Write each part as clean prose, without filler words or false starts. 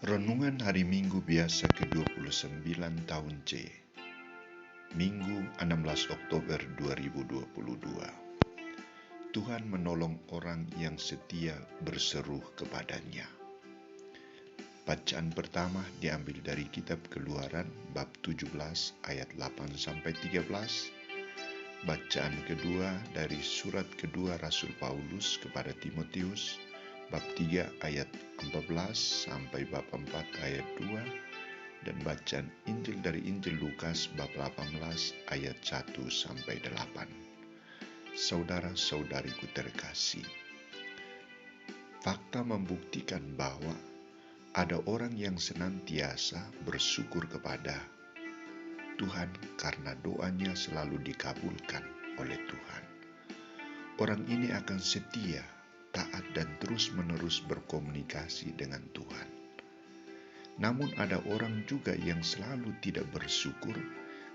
Renungan Hari Minggu Biasa ke-29 tahun C, Minggu 16 Oktober 2022. Tuhan menolong orang yang setia berseru kepadanya. Bacaan pertama diambil dari kitab Keluaran bab 17 ayat 8-13. Bacaan kedua dari surat kedua Rasul Paulus kepada Timotius bab 3 ayat 14 sampai bab 4 ayat 2, dan bacaan Injil dari Injil Lukas bab 18 ayat 1 sampai 8. Saudara-saudariku terkasih, fakta membuktikan bahwa ada orang yang senantiasa bersyukur kepada Tuhan karena doanya selalu dikabulkan oleh Tuhan. Orang ini akan setia, taat, dan terus-menerus berkomunikasi dengan Tuhan. Namun ada orang juga yang selalu tidak bersyukur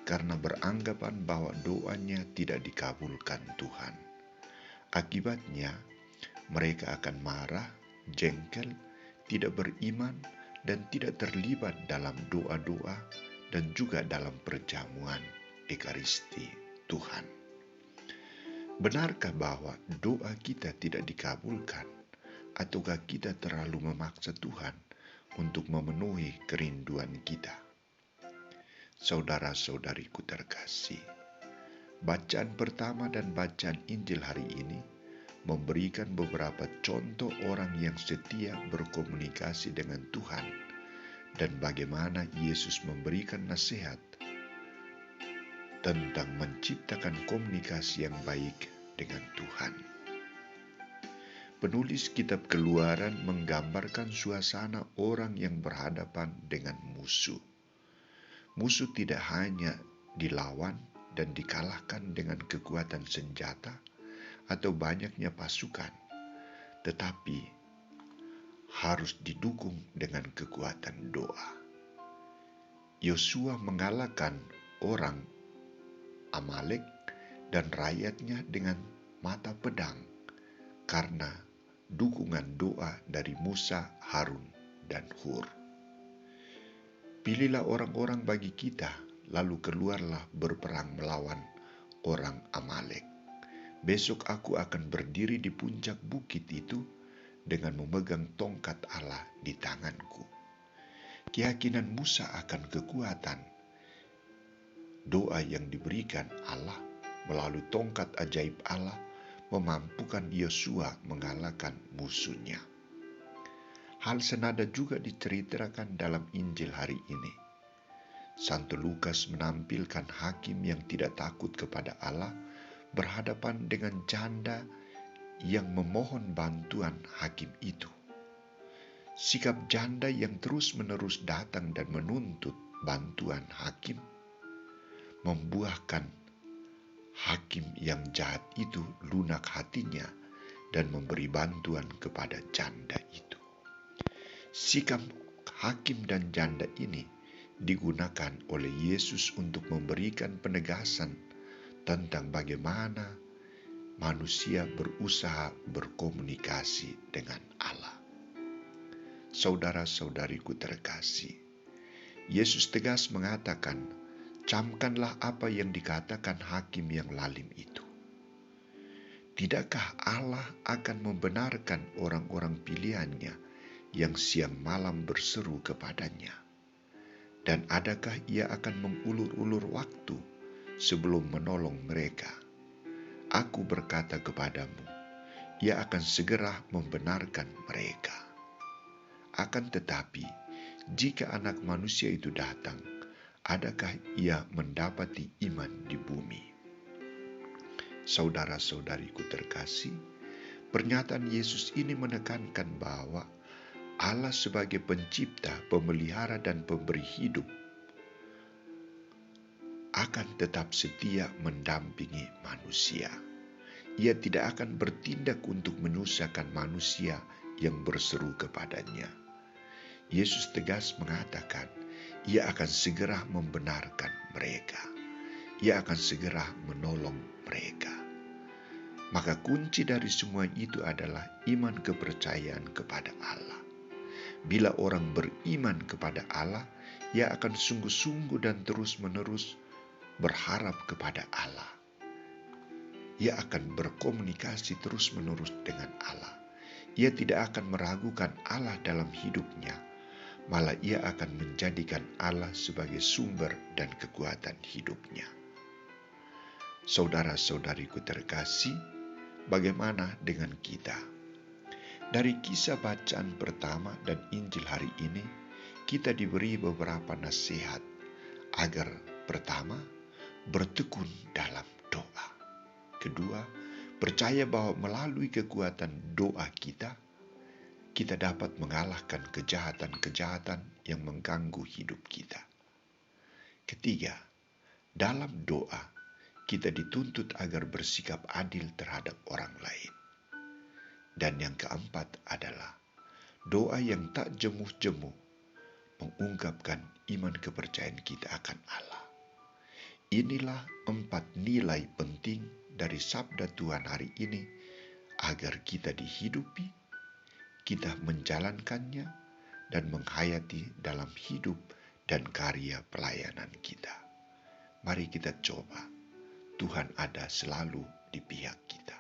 karena beranggapan bahwa doanya tidak dikabulkan Tuhan. Akibatnya, mereka akan marah, jengkel, tidak beriman, dan tidak terlibat dalam doa-doa dan juga dalam perjamuan Ekaristi Tuhan. Benarkah bahwa doa kita tidak dikabulkan, ataukah kita terlalu memaksa Tuhan untuk memenuhi kerinduan kita? Saudara-saudariku terkasih, bacaan pertama dan bacaan Injil hari ini memberikan beberapa contoh orang yang setia berkomunikasi dengan Tuhan dan bagaimana Yesus memberikan nasihat tentang menciptakan komunikasi yang baik dengan Tuhan. Penulis kitab Keluaran menggambarkan suasana orang yang berhadapan dengan musuh. Musuh tidak hanya dilawan dan dikalahkan dengan kekuatan senjata atau banyaknya pasukan, tetapi harus didukung dengan kekuatan doa. Yosua mengalahkan orang Amalek dan rakyatnya dengan mata pedang karena dukungan doa dari Musa, Harun, dan Hur. Pilihlah orang-orang bagi kita, lalu keluarlah berperang melawan orang Amalek. Besok aku akan berdiri di puncak bukit itu dengan memegang tongkat Allah di tanganku. Keyakinan Musa akan kekuatan doa yang diberikan Allah melalui tongkat ajaib Allah memampukan Yosua mengalahkan musuhnya. Hal senada juga diceritakan dalam Injil hari ini. Santo Lukas menampilkan hakim yang tidak takut kepada Allah berhadapan dengan janda yang memohon bantuan hakim itu. Sikap janda yang terus-menerus datang dan menuntut bantuan hakim membuahkan hakim yang jahat itu lunak hatinya dan memberi bantuan kepada janda itu. Sikap hakim dan janda ini digunakan oleh Yesus untuk memberikan penegasan tentang bagaimana manusia berusaha berkomunikasi dengan Allah. Saudara-saudariku terkasih, Yesus tegas mengatakan, camkanlah apa yang dikatakan hakim yang lalim itu. Tidakkah Allah akan membenarkan orang-orang pilihannya yang siang malam berseru kepadanya? Dan adakah ia akan mengulur-ulur waktu sebelum menolong mereka? Aku berkata kepadamu, ia akan segera membenarkan mereka. Akan tetapi, jika Anak Manusia itu datang, adakah ia mendapati iman di bumi? Saudara-saudariku terkasih, pernyataan Yesus ini menekankan bahwa Allah sebagai pencipta, pemelihara, dan pemberi hidup akan tetap setia mendampingi manusia. Ia tidak akan bertindak untuk menyusahkan manusia yang berseru kepadanya. Yesus tegas mengatakan, ia akan segera membenarkan mereka. Ia akan segera menolong mereka. Maka kunci dari semua itu adalah iman kepercayaan kepada Allah. Bila orang beriman kepada Allah, ia akan sungguh-sungguh dan terus-menerus berharap kepada Allah. Ia akan berkomunikasi terus-menerus dengan Allah. Ia tidak akan meragukan Allah dalam hidupnya, malah ia akan menjadikan Allah sebagai sumber dan kekuatan hidupnya. Saudara-saudariku terkasih, bagaimana dengan kita? Dari kisah bacaan pertama dan Injil hari ini, kita diberi beberapa nasihat agar pertama, bertekun dalam doa. Kedua, percaya bahwa melalui kekuatan doa kita dapat mengalahkan kejahatan-kejahatan yang mengganggu hidup kita. Ketiga, dalam doa, kita dituntut agar bersikap adil terhadap orang lain. Dan yang keempat adalah doa yang tak jemuh-jemuh mengungkapkan iman kepercayaan kita akan Allah. Inilah 4 nilai penting dari sabda Tuhan hari ini agar kita dihidupi, kita menjalankannya, dan menghayati dalam hidup dan karya pelayanan kita. Mari kita coba. Tuhan ada selalu di pihak kita.